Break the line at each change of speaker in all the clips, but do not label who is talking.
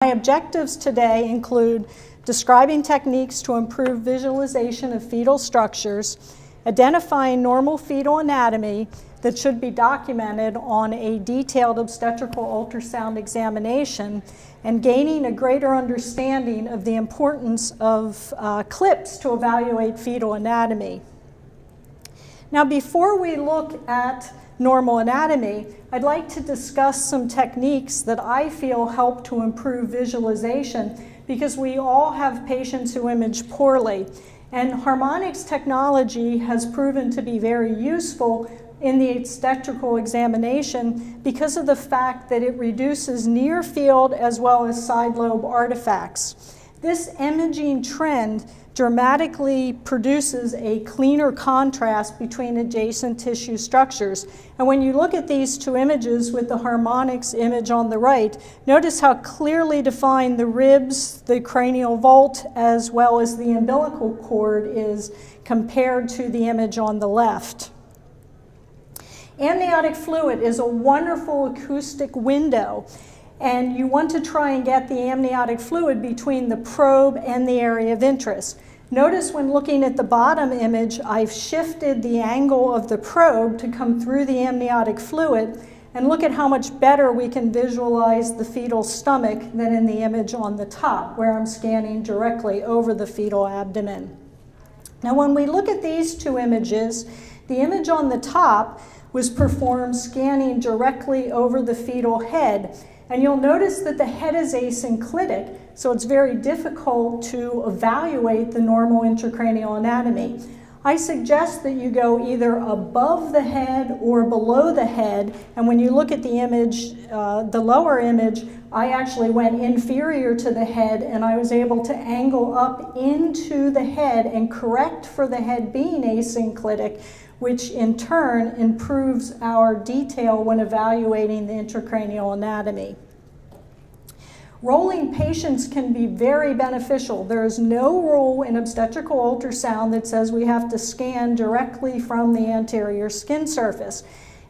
My objectives today include describing techniques to improve visualization of fetal structures, identifying normal fetal anatomy that should be documented on a detailed obstetrical ultrasound examination, and gaining a greater understanding of the importance of clips to evaluate fetal anatomy. Now, before we look at normal anatomy, I'd like to discuss some techniques that I feel help to improve visualization, because we all have patients who image poorly. And harmonics technology has proven to be very useful in the obstetrical examination because of the fact that it reduces near field as well as side lobe artifacts. This imaging trend dramatically produces a cleaner contrast between adjacent tissue structures. And when you look at these two images with the harmonics image on the right, notice how clearly defined the ribs, the cranial vault, as well as the umbilical cord is compared to the image on the left. Amniotic fluid is a wonderful acoustic window, and you want to try and get the amniotic fluid between the probe and the area of interest. Notice when looking at the bottom image, I've shifted the angle of the probe to come through the amniotic fluid, and look at how much better we can visualize the fetal stomach than in the image on the top, where I'm scanning directly over the fetal abdomen. Now, when we look at these two images, the image on the top was performed scanning directly over the fetal head. And you'll notice that the head is asynclitic, so it's very difficult to evaluate the normal intracranial anatomy. I suggest that you go either above the head or below the head, and when you look at the image, the lower image, I actually went inferior to the head, and I was able to angle up into the head and correct for the head being asynclitic, which in turn improves our detail when evaluating the intracranial anatomy. Rolling patients can be very beneficial. There is no rule in obstetrical ultrasound that says we have to scan directly from the anterior skin surface.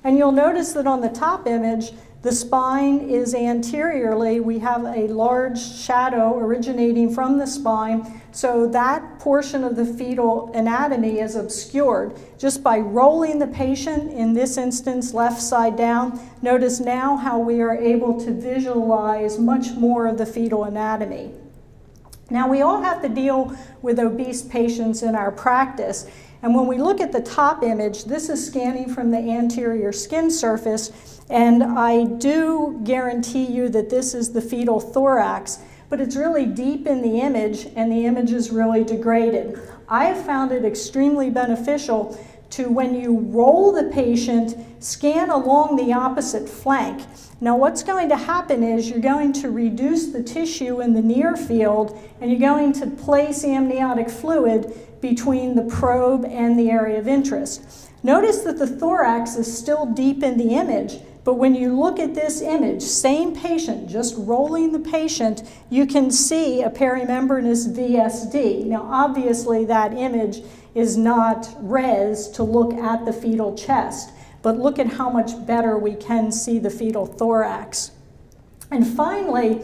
And you'll notice that on the top image, the spine is anteriorly. We have a large shadow originating from the spine, so that portion of the fetal anatomy is obscured. Just by rolling the patient, in this instance left side down, notice now how we are able to visualize much more of the fetal anatomy. Now, we all have to deal with obese patients in our practice, and when we look at the top image, this is scanning from the anterior skin surface, and I do guarantee you that this is the fetal thorax, but it's really deep in the image, and the image is really degraded. I have found it extremely beneficial to, when you roll the patient, scan along the opposite flank. Now, what's going to happen is you're going to reduce the tissue in the near field, and you're going to place amniotic fluid between the probe and the area of interest. Notice that the thorax is still deep in the image, but when you look at this image, same patient, just rolling the patient, you can see a perimembranous VSD. Now, obviously, that image is not res to look at the fetal chest, but look at how much better we can see the fetal thorax. And finally,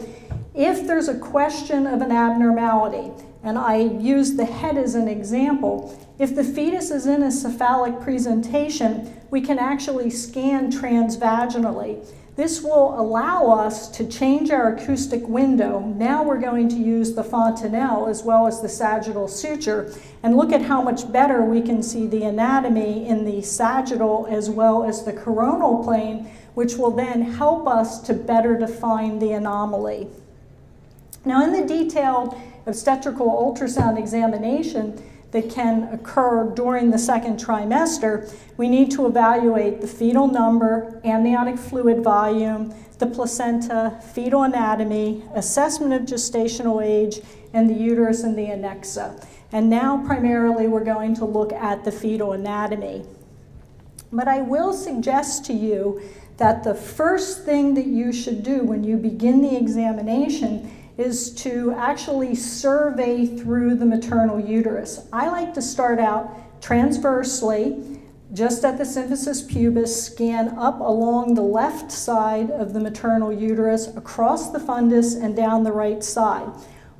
if there's a question of an abnormality, and I use the head as an example, if the fetus is in a cephalic presentation, we can actually scan transvaginally. This will allow us to change our acoustic window. Now we're going to use the fontanelle as well as the sagittal suture, and look at how much better we can see the anatomy in the sagittal as well as the coronal plane, which will then help us to better define the anomaly. Now, in the detailed obstetrical ultrasound examination that can occur during the second trimester, we need to evaluate the fetal number, amniotic fluid volume, the placenta, fetal anatomy, assessment of gestational age, and the uterus and the annexa. And now primarily we're going to look at the fetal anatomy. But I will suggest to you that the first thing that you should do when you begin the examination is to actually survey through the maternal uterus. I like to start out transversely, just at the symphysis pubis, scan up along the left side of the maternal uterus, across the fundus, and down the right side.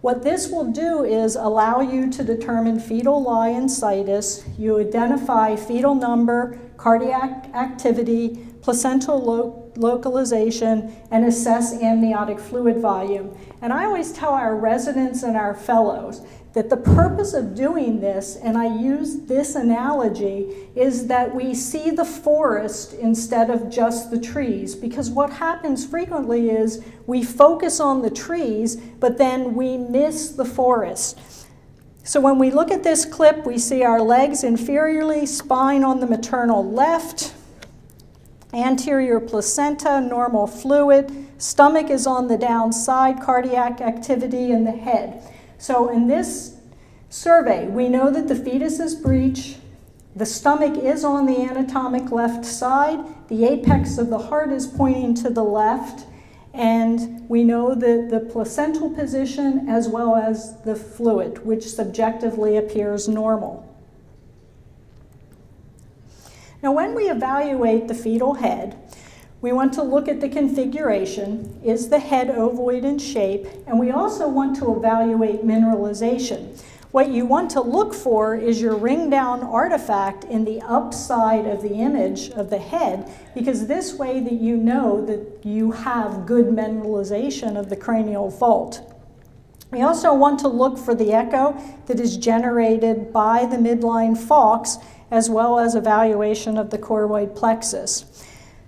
What this will do is allow you to determine fetal lie and situs. You identify fetal number, cardiac activity, placental localization, and assess amniotic fluid volume. And I always tell our residents and our fellows that the purpose of doing this, and I use this analogy, is that we see the forest instead of just the trees. Because what happens frequently is we focus on the trees, but then we miss the forest. So when we look at this clip, we see our legs inferiorly, spine on the maternal left, anterior placenta, normal fluid, stomach is on the downside, cardiac activity in the head. So in this survey, we know that the fetus is breech, the stomach is on the anatomic left side, the apex of the heart is pointing to the left, and we know that the placental position as well as the fluid, which subjectively appears normal. Now, when we evaluate the fetal head, we want to look at the configuration. Is the head ovoid in shape? And we also want to evaluate mineralization. What you want to look for is your ring down artifact in the upside of the image of the head, because this way that you know that you have good mineralization of the cranial vault. We also want to look for the echo that is generated by the midline falx, as well as evaluation of the choroid plexus.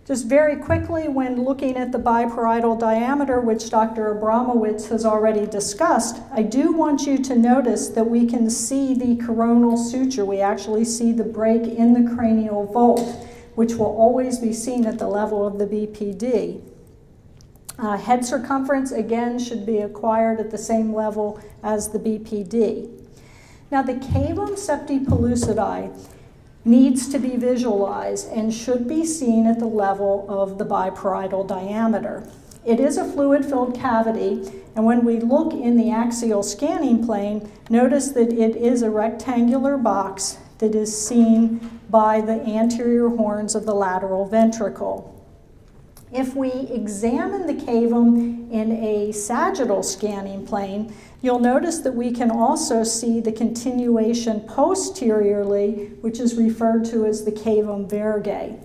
Just very quickly, when looking at the biparietal diameter, which Dr. Abramowitz has already discussed, I do want you to notice that we can see the coronal suture. We actually see the break in the cranial vault, which will always be seen at the level of the BPD. Head circumference, again, should be acquired at the same level as the BPD. Now, the cavum septi pellucidum needs to be visualized and should be seen at the level of the biparietal diameter. It is a fluid-filled cavity, and when we look in the axial scanning plane, notice that it is a rectangular box that is seen by the anterior horns of the lateral ventricle. If we examine the cavum in a sagittal scanning plane, you'll notice that we can also see the continuation posteriorly, which is referred to as the cavum vergae.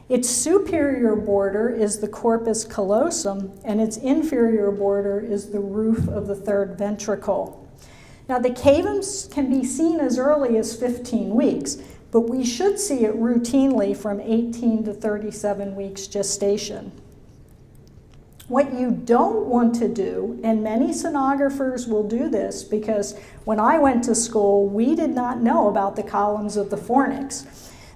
Its superior border is the corpus callosum, and its inferior border is the roof of the third ventricle. Now, the cavums can be seen as early as 15 weeks, but we should see it routinely from 18 to 37 weeks gestation. What you don't want to do, and many sonographers will do this because when I went to school, we did not know about the columns of the fornix.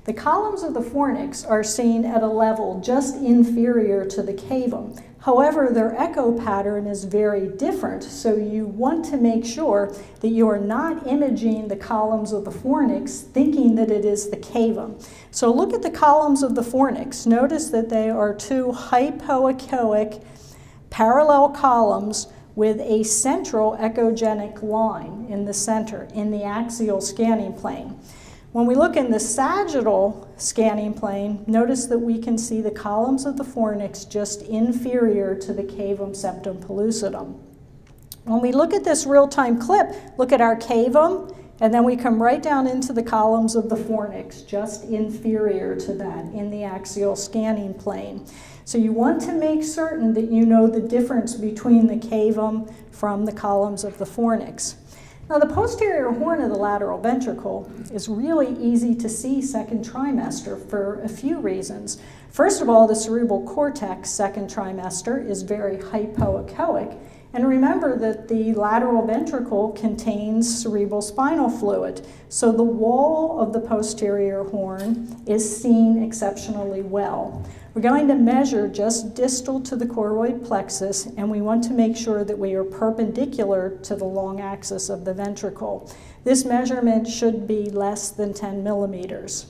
The columns of the fornix are seen at a level just inferior to the cavum. However, their echo pattern is very different, so you want to make sure that you are not imaging the columns of the fornix thinking that it is the cavum. So look at the columns of the fornix. Notice that they are two hypoechoic parallel columns with a central echogenic line in the center, in the axial scanning plane. When we look in the sagittal scanning plane, notice that we can see the columns of the fornix just inferior to the cavum septum pellucidum. When we look at this real-time clip, look at our cavum, and then we come right down into the columns of the fornix, just inferior to that in the axial scanning plane. So you want to make certain that you know the difference between the cavum from the columns of the fornix. Now, the posterior horn of the lateral ventricle is really easy to see second trimester for a few reasons. First of all, the cerebral cortex second trimester is very hypoechoic. And remember that the lateral ventricle contains cerebral spinal fluid. So the wall of the posterior horn is seen exceptionally well. We're going to measure just distal to the choroid plexus, and we want to make sure that we are perpendicular to the long axis of the ventricle. This measurement should be less than 10 millimeters.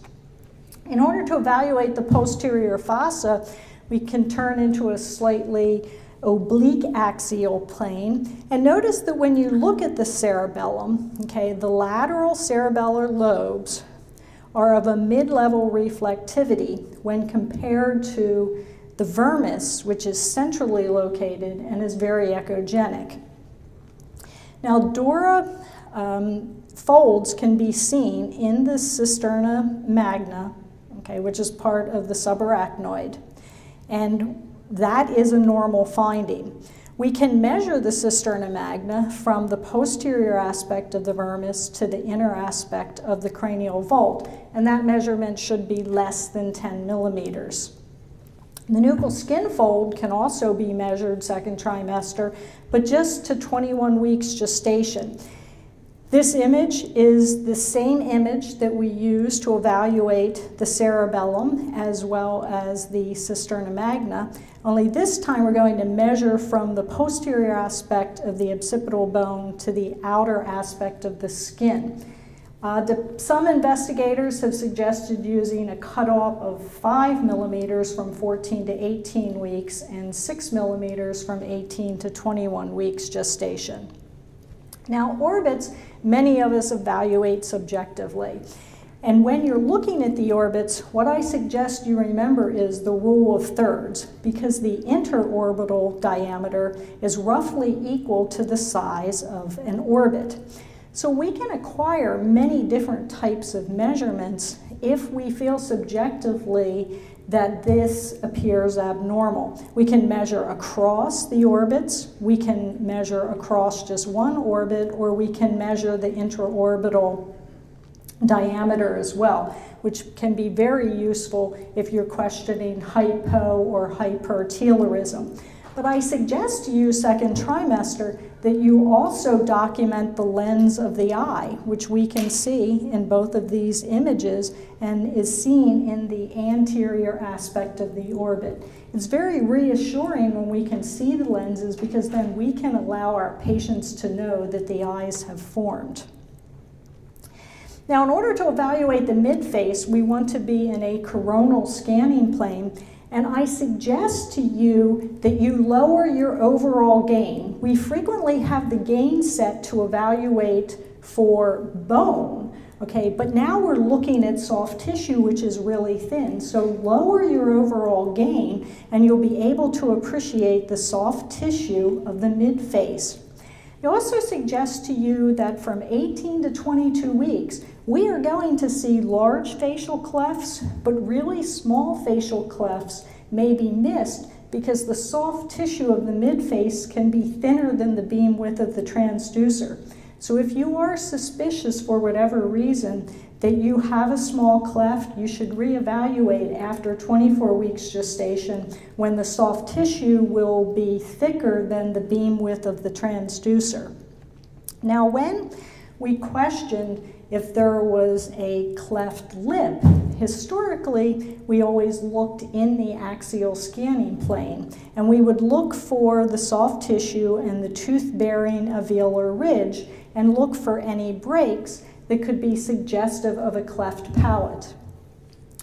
In order to evaluate the posterior fossa, we can turn into a slightly oblique axial plane. And notice that when you look at the cerebellum, okay, the lateral cerebellar lobes are of a mid-level reflectivity when compared to the vermis, which is centrally located and is very echogenic. Now, dura folds can be seen in the cisterna magna, okay, which is part of the subarachnoid, and that is a normal finding. We can measure the cisterna magna from the posterior aspect of the vermis to the inner aspect of the cranial vault, and that measurement should be less than 10 millimeters. The nuchal skin fold can also be measured second trimester, but just to 21 weeks gestation. This image is the same image that we use to evaluate the cerebellum as well as the cisterna magna, only this time we're going to measure from the posterior aspect of the occipital bone to the outer aspect of the skin. Some investigators have suggested using a cutoff of 5 millimeters from 14 to 18 weeks and 6 millimeters from 18 to 21 weeks gestation. Now, orbits, many of us evaluate subjectively. And when you're looking at the orbits, what I suggest you remember is the rule of thirds, because the interorbital diameter is roughly equal to the size of an orbit. So we can acquire many different types of measurements if we feel subjectively that this appears abnormal. We can measure across the orbits, we can measure across just one orbit, or we can measure the intraorbital diameter as well, which can be very useful if you're questioning hypo or hypertelorism. But I suggest to you second trimester that you also document the lens of the eye, which we can see in both of these images and is seen in the anterior aspect of the orbit. It's very reassuring when we can see the lenses, because then we can allow our patients to know that the eyes have formed. Now, in order to evaluate the midface, we want to be in a coronal scanning plane, and I suggest to you that you lower your overall gain. We frequently have the gain set to evaluate for bone, okay, but now we're looking at soft tissue, which is really thin. So lower your overall gain, and you'll be able to appreciate the soft tissue of the midface. I also suggest to you that from 18 to 22 weeks, we are going to see large facial clefts, but really small facial clefts may be missed because the soft tissue of the midface can be thinner than the beam width of the transducer. So if you are suspicious for whatever reason that you have a small cleft, you should reevaluate after 24 weeks gestation, when the soft tissue will be thicker than the beam width of the transducer. Now, when we questioned if there was a cleft lip, historically, we always looked in the axial scanning plane, and we would look for the soft tissue and the tooth-bearing alveolar ridge and look for any breaks that could be suggestive of a cleft palate.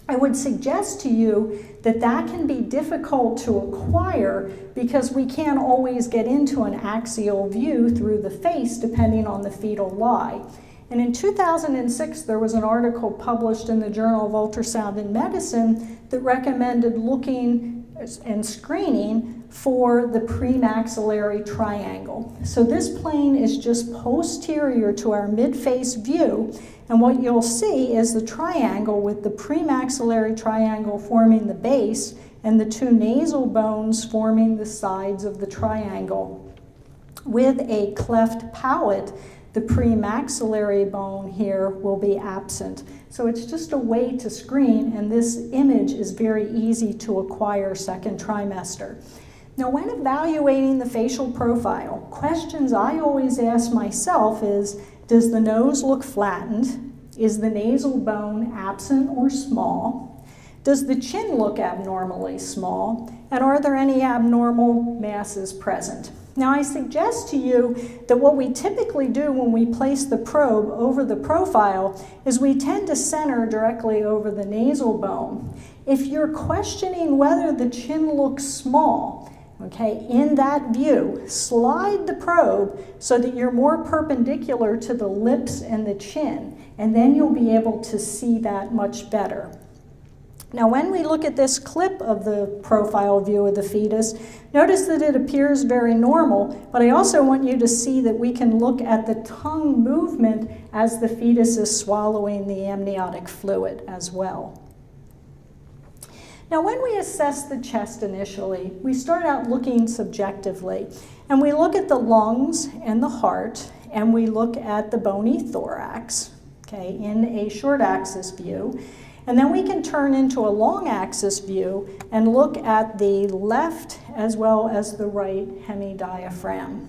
I would suggest to you that that can be difficult to acquire because we can't always get into an axial view through the face depending on the fetal lie. And in 2006, there was an article published in the Journal of Ultrasound in Medicine that recommended looking and screening for the premaxillary triangle. So this plane is just posterior to our mid-face view, and what you'll see is the triangle with the premaxillary triangle forming the base and the two nasal bones forming the sides of the triangle. With a cleft palate, the premaxillary bone here will be absent. So it's just a way to screen, and this image is very easy to acquire second trimester. Now, when evaluating the facial profile, questions I always ask myself is, does the nose look flattened? Is the nasal bone absent or small? Does the chin look abnormally small? And are there any abnormal masses present? Now, I suggest to you that what we typically do when we place the probe over the profile is we tend to center directly over the nasal bone. If you're questioning whether the chin looks small, okay, in that view. Slide the probe so that you're more perpendicular to the lips and the chin, and then you'll be able to see that much better. Now, when we look at this clip of the profile view of the fetus, notice that it appears very normal, but I also want you to see that we can look at the tongue movement as the fetus is swallowing the amniotic fluid as well. Now, when we assess the chest initially, we start out looking subjectively, and we look at the lungs and the heart, and we look at the bony thorax, okay, in a short axis view. And then we can turn into a long axis view and look at the left as well as the right hemidiaphragm.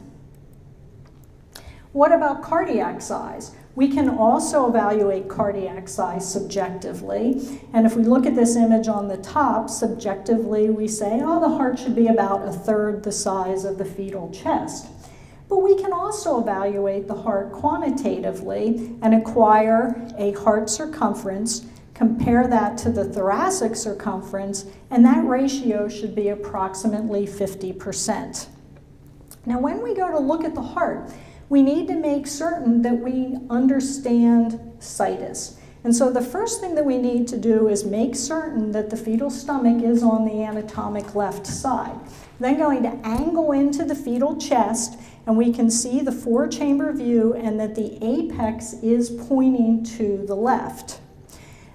What about cardiac size? We can also evaluate cardiac size subjectively. And if we look at this image on the top, subjectively we say, oh, the heart should be about 1/3 the size of the fetal chest. But we can also evaluate the heart quantitatively and acquire a heart circumference, compare that to the thoracic circumference, and that ratio should be approximately 50%. Now, when we go to look at the heart, we need to make certain that we understand situs. And so the first thing that we need to do is make certain that the fetal stomach is on the anatomic left side. Then going to angle into the fetal chest, and we can see the 4-chamber view and that the apex is pointing to the left.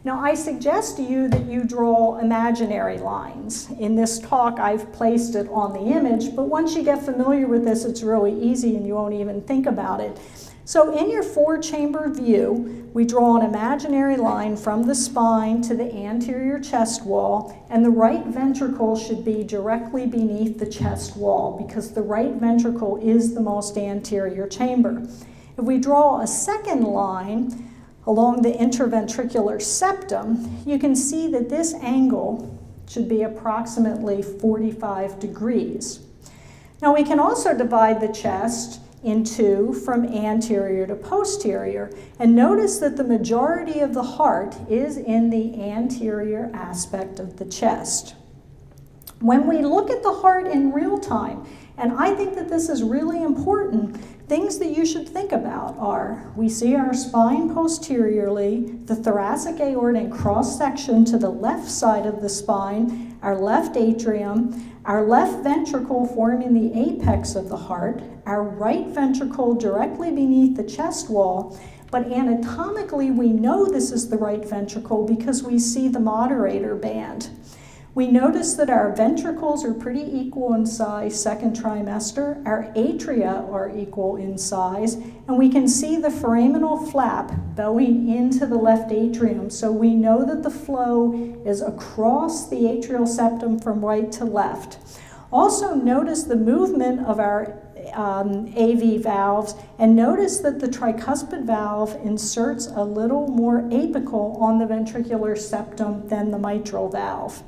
Now, I suggest to you that you draw imaginary lines. In this talk, I've placed it on the image, but once you get familiar with this, it's really easy and you won't even think about it. So in your 4-chamber view, we draw an imaginary line from the spine to the anterior chest wall, and the right ventricle should be directly beneath the chest wall because the right ventricle is the most anterior chamber. If we draw a second line along the interventricular septum, you can see that this angle should be approximately 45 degrees. Now, we can also divide the chest in two from anterior to posterior, and notice that the majority of the heart is in the anterior aspect of the chest. When we look at the heart in real time, and I think that this is really important, things that you should think about are, we see our spine posteriorly, the thoracic aorta in cross-section to the left side of the spine, our left atrium, our left ventricle forming the apex of the heart, our right ventricle directly beneath the chest wall, but anatomically we know this is the right ventricle because we see the moderator band. We notice that our ventricles are pretty equal in size second trimester, our atria are equal in size, and we can see the foraminal flap bowing into the left atrium, so we know that the flow is across the atrial septum from right to left. Also notice the movement of our AV valves, and notice that the tricuspid valve inserts a little more apical on the ventricular septum than the mitral valve.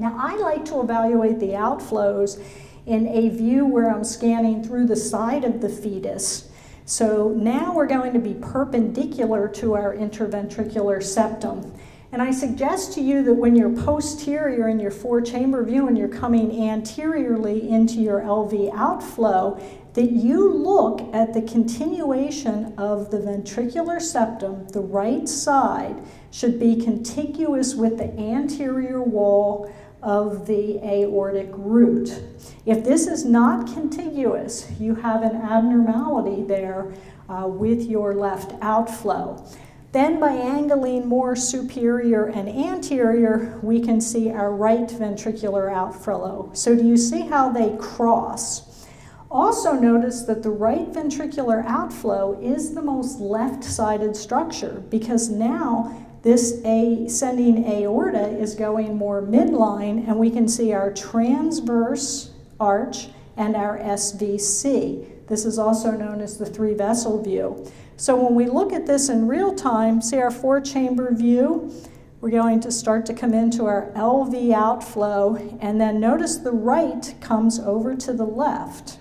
Now, I like to evaluate the outflows in a view where I'm scanning through the side of the fetus. So now we're going to be perpendicular to our interventricular septum. And I suggest to you that when you're posterior in your 4-chamber view and you're coming anteriorly into your LV outflow, that you look at the continuation of the ventricular septum. The right side should be contiguous with the anterior wall of the aortic root. If this is not contiguous, you have an abnormality there with your left outflow. Then by angling more superior and anterior, we can see our right ventricular outflow. So do you see how they cross? Also notice that the right ventricular outflow is the most left-sided structure because now this ascending aorta is going more midline, and we can see our transverse arch and our SVC. This is also known as the 3-vessel view. So when we look at this in real time, see our 4-chamber view, we're going to start to come into our LV outflow, and then notice the right comes over to the left.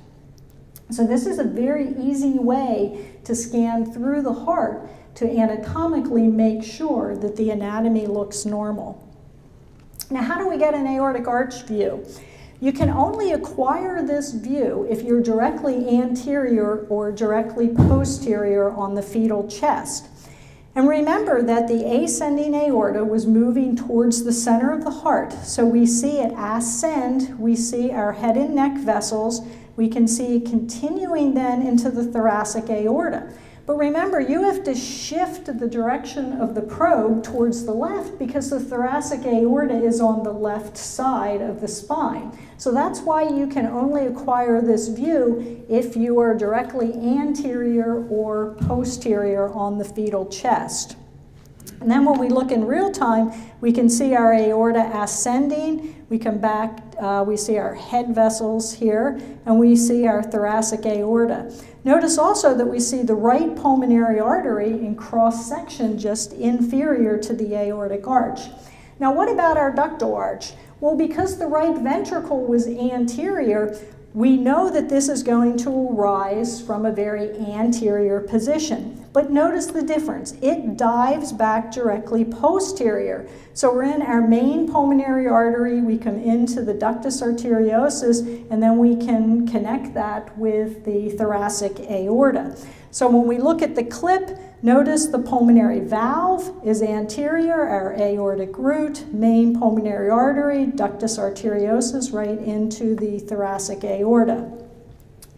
So this is a very easy way to scan through the heart to anatomically make sure that the anatomy looks normal. Now, how do we get an aortic arch view? You can only acquire this view if you're directly anterior or directly posterior on the fetal chest. And remember that the ascending aorta was moving towards the center of the heart. So we see it ascend, we see our head and neck vessels, we can see it continuing then into the thoracic aorta. But remember, you have to shift the direction of the probe towards the left because the thoracic aorta is on the left side of the spine. So that's why you can only acquire this view if you are directly anterior or posterior on the fetal chest. And then when we look in real time, we can see our aorta ascending. We come back, we see our head vessels here, and we see our thoracic aorta. Notice also that we see the right pulmonary artery in cross-section just inferior to the aortic arch. Now what about our ductal arch? Well, because the right ventricle was anterior, we know that this is going to arise from a very anterior position. But notice the difference. It dives back directly posterior. So we're in our main pulmonary artery, we come into the ductus arteriosus, and then we can connect that with the thoracic aorta. So when we look at the clip, notice the pulmonary valve is anterior, our aortic root, main pulmonary artery, ductus arteriosus, right into the thoracic aorta.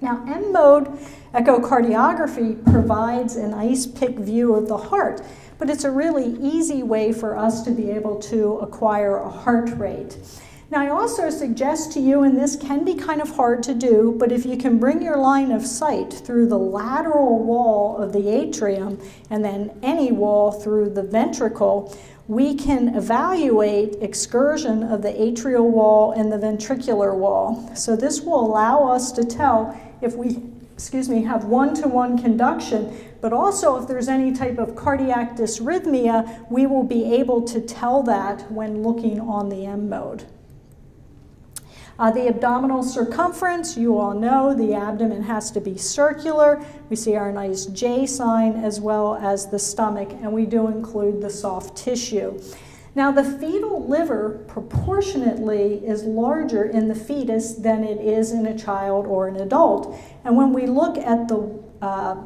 Now, M-mode echocardiography provides an ice-pick view of the heart, but it's a really easy way for us to be able to acquire a heart rate. Now, I also suggest to you, and this can be kind of hard to do, but if you can bring your line of sight through the lateral wall of the atrium and then any wall through the ventricle, we can evaluate excursion of the atrial wall and the ventricular wall. So this will allow us to tell if we, have one-to-one conduction, but also if there's any type of cardiac dysrhythmia, we will be able to tell that when looking on the M-mode. The abdominal circumference, you all know the abdomen has to be circular. We see our nice J sign as well as the stomach, and we do include the soft tissue. Now, the fetal liver proportionately is larger in the fetus than it is in a child or an adult. And when we look at the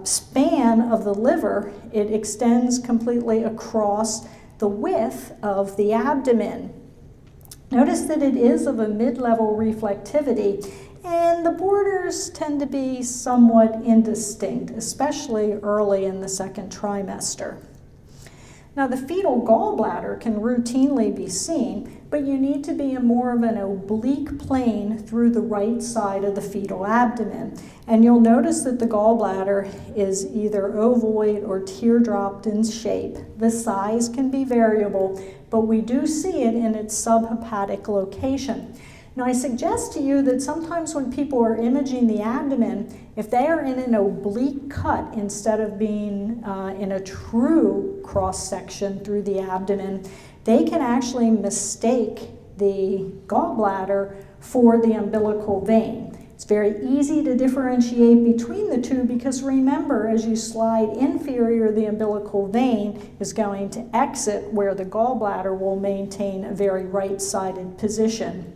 span of the liver, it extends completely across the width of the abdomen. Notice that it is of a mid-level reflectivity, and the borders tend to be somewhat indistinct, especially early in the second trimester. Now, the fetal gallbladder can routinely be seen, but you need to be in more of an oblique plane through the right side of the fetal abdomen. And you'll notice that the gallbladder is either ovoid or teardropped in shape. The size can be variable, but we do see it in its subhepatic location. Now, I suggest to you that sometimes when people are imaging the abdomen, if they are in an oblique cut instead of being in a true cross-section through the abdomen, they can actually mistake the gallbladder for the umbilical vein. It's very easy to differentiate between the two because remember, as you slide inferior, the umbilical vein is going to exit where the gallbladder will maintain a very right-sided position.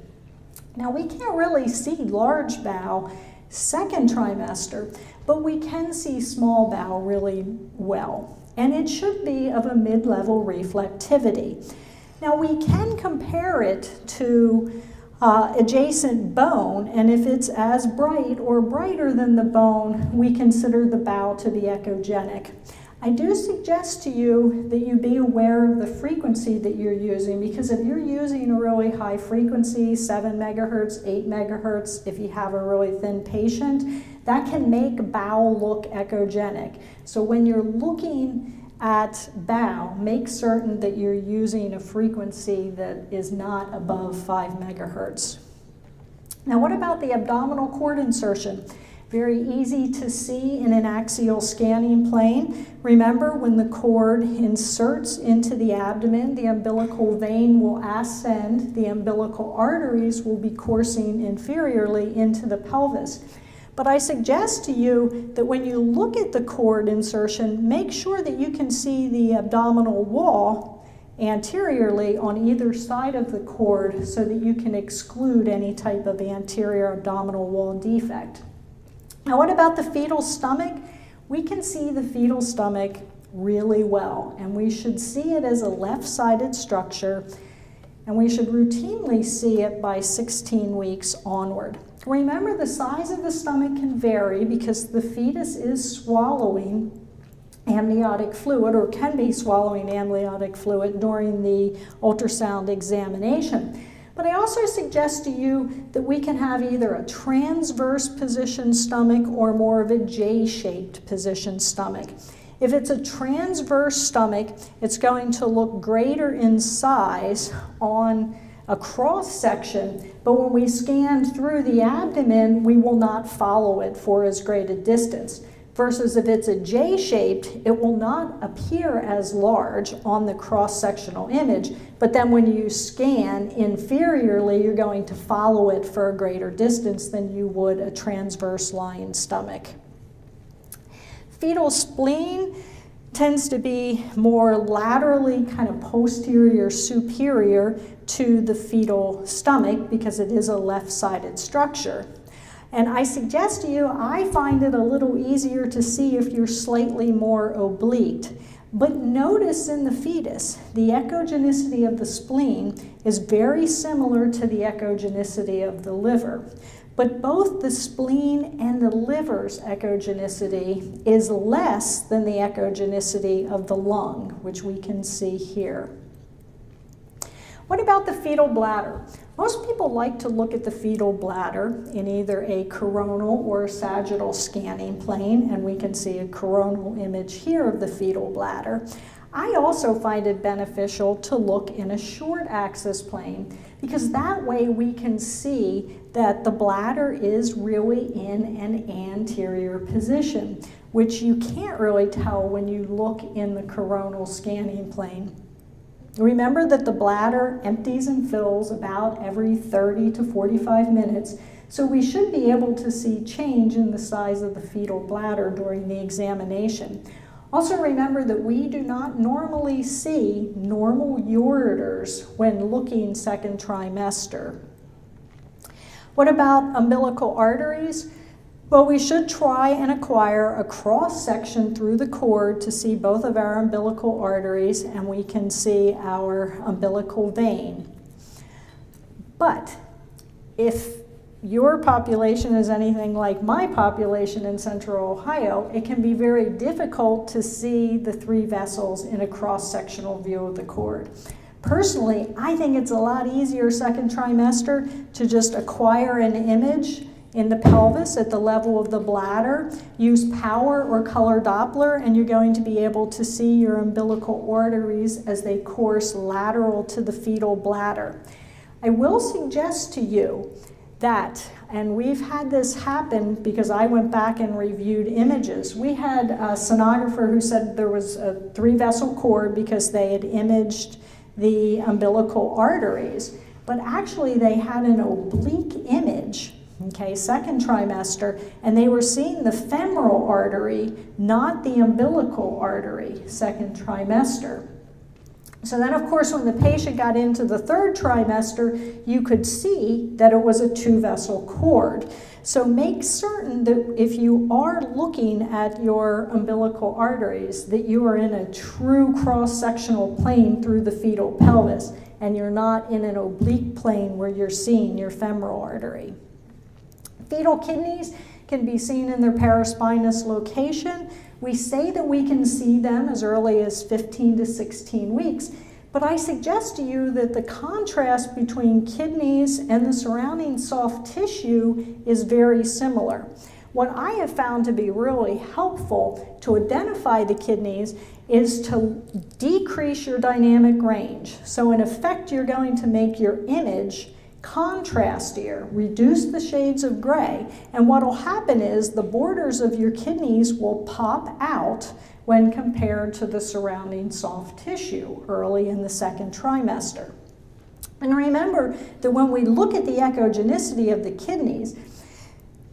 Now, we can't really see large bowel second trimester, but we can see small bowel really well. And it should be of a mid-level reflectivity. Now, we can compare it to adjacent bone, and if it's as bright or brighter than the bone, we consider the bowel to be echogenic. I do suggest to you that you be aware of the frequency that you're using, because if you're using a really high frequency, 7 megahertz, 8 megahertz, if you have a really thin patient, that can make bowel look echogenic. So when you're looking at bowel, make certain that you're using a frequency that is not above 5 megahertz. Now, what about the abdominal cord insertion? Very easy to see in an axial scanning plane. Remember, when the cord inserts into the abdomen, the umbilical vein will ascend, the umbilical arteries will be coursing inferiorly into the pelvis. But I suggest to you that when you look at the cord insertion, make sure that you can see the abdominal wall anteriorly on either side of the cord so that you can exclude any type of anterior abdominal wall defect. Now, what about the fetal stomach? We can see the fetal stomach really well, and we should see it as a left-sided structure, and we should routinely see it by 16 weeks onward. Remember, the size of the stomach can vary because the fetus is swallowing amniotic fluid, or can be swallowing amniotic fluid during the ultrasound examination. But I also suggest to you that we can have either a transverse position stomach or more of a J-shaped position stomach. If it's a transverse stomach, it's going to look greater in size on a cross section, but when we scan through the abdomen, we will not follow it for as great a distance. Versus if it's a J-shaped, it will not appear as large on the cross-sectional image, but then when you scan inferiorly, you're going to follow it for a greater distance than you would a transverse lying stomach. Fetal spleen tends to be more laterally kind of posterior superior to the fetal stomach because it is a left-sided structure. And I suggest to you, I find it a little easier to see if you're slightly more oblique. But notice in the fetus, the echogenicity of the spleen is very similar to the echogenicity of the liver. But both the spleen and the liver's echogenicity is less than the echogenicity of the lung, which we can see here. What about the fetal bladder? Most people like to look at the fetal bladder in either a coronal or a sagittal scanning plane, and we can see a coronal image here of the fetal bladder. I also find it beneficial to look in a short axis plane because that way we can see that the bladder is really in an anterior position, which you can't really tell when you look in the coronal scanning plane. Remember that the bladder empties and fills about every 30 to 45 minutes, so we should be able to see change in the size of the fetal bladder during the examination. Also remember that we do not normally see normal ureters when looking second trimester. What about umbilical arteries? Well, we should try and acquire a cross section through the cord to see both of our umbilical arteries, and we can see our umbilical vein. But if your population is anything like my population in Central Ohio, it can be very difficult to see the three vessels in a cross-sectional view of the cord. Personally, I think it's a lot easier second trimester to just acquire an image in the pelvis at the level of the bladder, use power or color Doppler, and you're going to be able to see your umbilical arteries as they course lateral to the fetal bladder. I will suggest to you that, and we've had this happen because I went back and reviewed images. We had a sonographer who said there was a 3-vessel cord because they had imaged the umbilical arteries, but actually they had an oblique image, okay, second trimester, and they were seeing the femoral artery, not the umbilical artery, second trimester. So then, of course, when the patient got into the 3rd trimester, you could see that it was a 2-vessel cord. So make certain that if you are looking at your umbilical arteries, that you are in a true cross-sectional plane through the fetal pelvis, and you're not in an oblique plane where you're seeing your femoral artery. Fetal kidneys can be seen in their paraspinous location. We say that we can see them as early as 15 to 16 weeks, but I suggest to you that the contrast between kidneys and the surrounding soft tissue is very similar. What I have found to be really helpful to identify the kidneys is to decrease your dynamic range. So in effect, you're going to make your image contrastier, reduce the shades of gray, and what will happen is the borders of your kidneys will pop out when compared to the surrounding soft tissue early in the 2nd trimester. And remember that when we look at the echogenicity of the kidneys,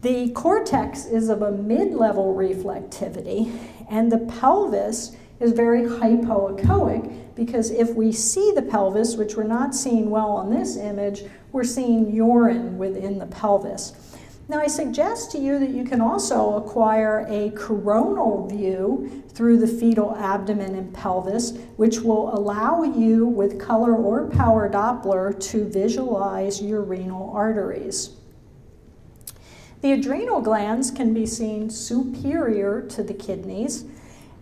The cortex is of a mid-level reflectivity, and the pelvis is very hypoechoic, because if we see the pelvis, which we're not seeing well on this image, we're seeing urine within the pelvis. Now, I suggest to you that you can also acquire a coronal view through the fetal abdomen and pelvis, which will allow you, with color or power Doppler, to visualize your renal arteries. The adrenal glands can be seen superior to the kidneys,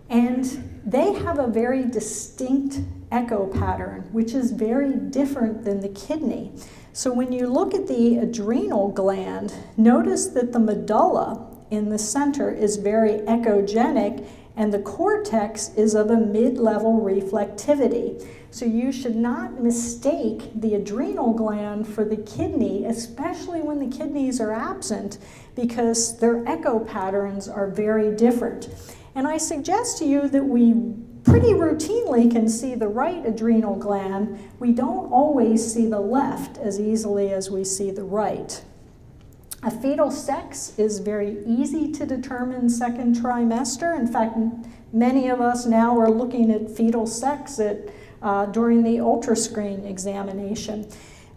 and they have a very distinct echo pattern, which is very different than the kidney. So when you look at the adrenal gland, notice that the medulla in the center is very echogenic, and the cortex is of a mid-level reflectivity. So you should not mistake the adrenal gland for the kidney, especially when the kidneys are absent, because their echo patterns are very different. And I suggest to you that we pretty routinely can see the right adrenal gland. We don't always see the left as easily as we see the right. A fetal sex is very easy to determine second trimester. In fact, many of us now are looking at fetal sex during the ultrascreen examination.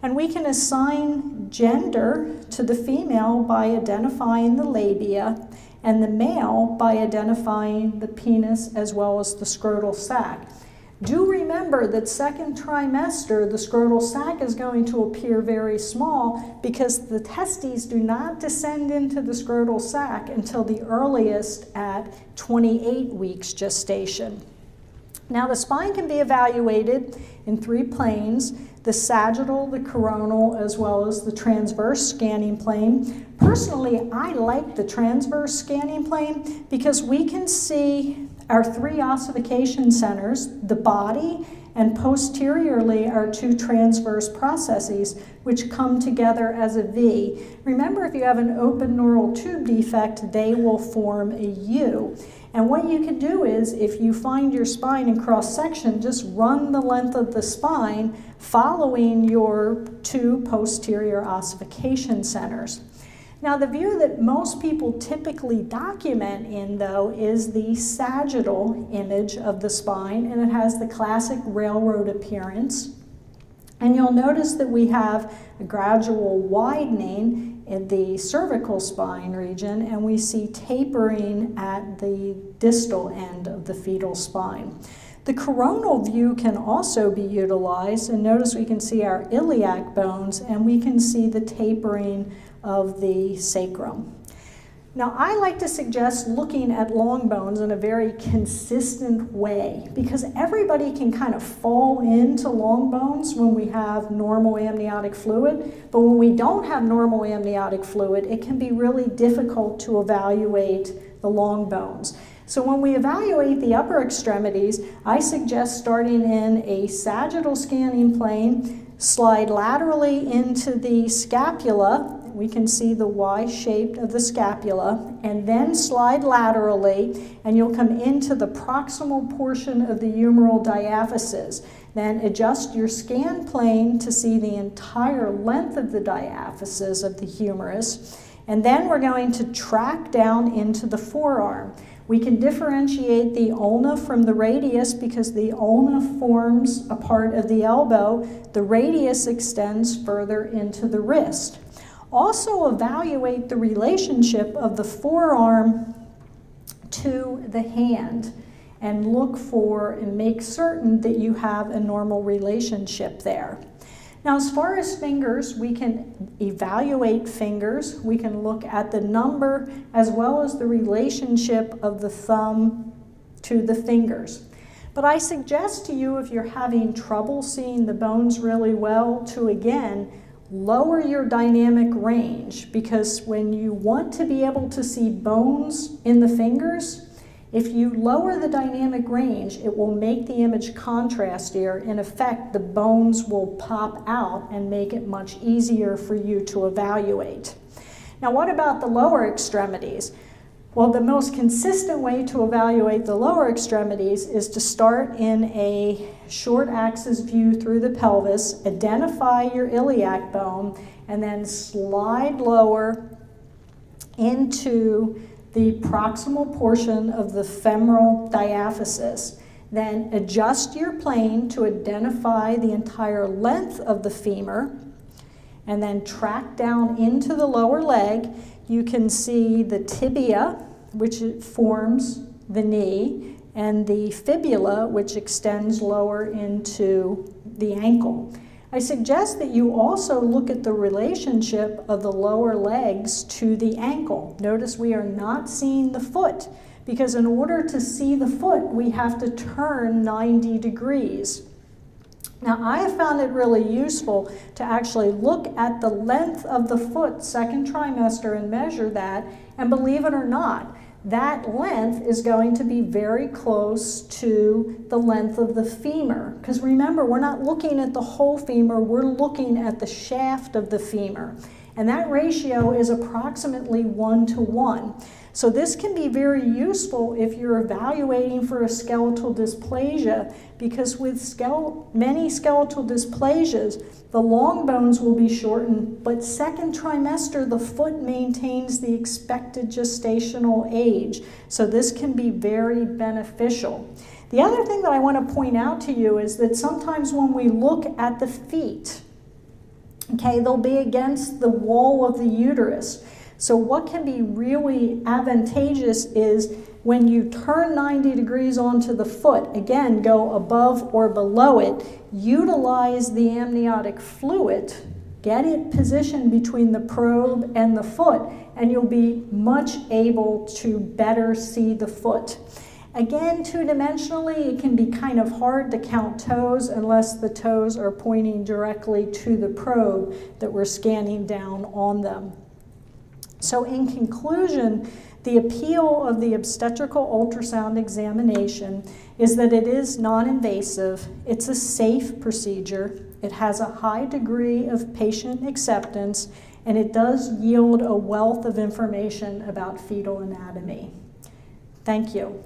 And we can assign gender to the female by identifying the labia, and the male by identifying the penis as well as the scrotal sac. Do remember that second trimester, the scrotal sac is going to appear very small, because the testes do not descend into the scrotal sac until the earliest at 28 weeks gestation. Now, the spine can be evaluated in 3 planes: the sagittal, the coronal, as well as the transverse scanning plane. Personally, I like the transverse scanning plane because we can see our 3 ossification centers, the body, and posteriorly our 2 transverse processes, which come together as a V. Remember, if you have an open neural tube defect, they will form a U. And what you can do is, if you find your spine in cross-section, just run the length of the spine following your 2 posterior ossification centers. Now, the view that most people typically document in, though, is the sagittal image of the spine, and it has the classic railroad appearance. And you'll notice that we have a gradual widening in the cervical spine region, and we see tapering at the distal end of the fetal spine. The coronal view can also be utilized, and notice we can see our iliac bones, and we can see the tapering of the sacrum. Now, I like to suggest looking at long bones in a very consistent way, because everybody can kind of fall into long bones when we have normal amniotic fluid, but when we don't have normal amniotic fluid, it can be really difficult to evaluate the long bones. So when we evaluate the upper extremities, I suggest starting in a sagittal scanning plane, slide laterally into the scapula. We can see the Y shape of the scapula, and then slide laterally, and you'll come into the proximal portion of the humeral diaphysis. Then adjust your scan plane to see the entire length of the diaphysis of the humerus, and then we're going to track down into the forearm. We can differentiate the ulna from the radius because the ulna forms a part of the elbow. The radius extends further into the wrist. Also evaluate the relationship of the forearm to the hand, and look for and make certain that you have a normal relationship there. Now, as far as fingers, we can evaluate fingers. We can look at the number as well as the relationship of the thumb to the fingers. But I suggest to you, if you're having trouble seeing the bones really well, to again lower your dynamic range, because when you want to be able to see bones in the fingers, if you lower the dynamic range, it will make the image contrastier. In effect, the bones will pop out and make it much easier for you to evaluate. Now, what about the lower extremities? Well, the most consistent way to evaluate the lower extremities is to start in a short axis view through the pelvis, identify your iliac bone, and then slide lower into the proximal portion of the femoral diaphysis. Then adjust your plane to identify the entire length of the femur, and then track down into the lower leg. You can see the tibia, which forms the knee, and the fibula, which extends lower into the ankle. I suggest that you also look at the relationship of the lower legs to the ankle. Notice we are not seeing the foot, because in order to see the foot, we have to turn 90 degrees. Now, I have found it really useful to actually look at the length of the foot second trimester and measure that, and believe it or not, that length is going to be very close to the length of the femur. Because remember, we're not looking at the whole femur, we're looking at the shaft of the femur. And that ratio is approximately 1:1. So this can be very useful if you're evaluating for a skeletal dysplasia, because with many skeletal dysplasias, the long bones will be shortened, but second trimester, the foot maintains the expected gestational age. So this can be very beneficial. The other thing that I want to point out to you is that sometimes when we look at the feet, okay, they'll be against the wall of the uterus. So what can be really advantageous is when you turn 90 degrees onto the foot, again, go above or below it, utilize the amniotic fluid, get it positioned between the probe and the foot, and you'll be much able to better see the foot. Again, two-dimensionally, it can be kind of hard to count toes unless the toes are pointing directly to the probe that we're scanning down on them. So in conclusion, the appeal of the obstetrical ultrasound examination is that it is non-invasive, it's a safe procedure, it has a high degree of patient acceptance, and it does yield a wealth of information about fetal anatomy. Thank you.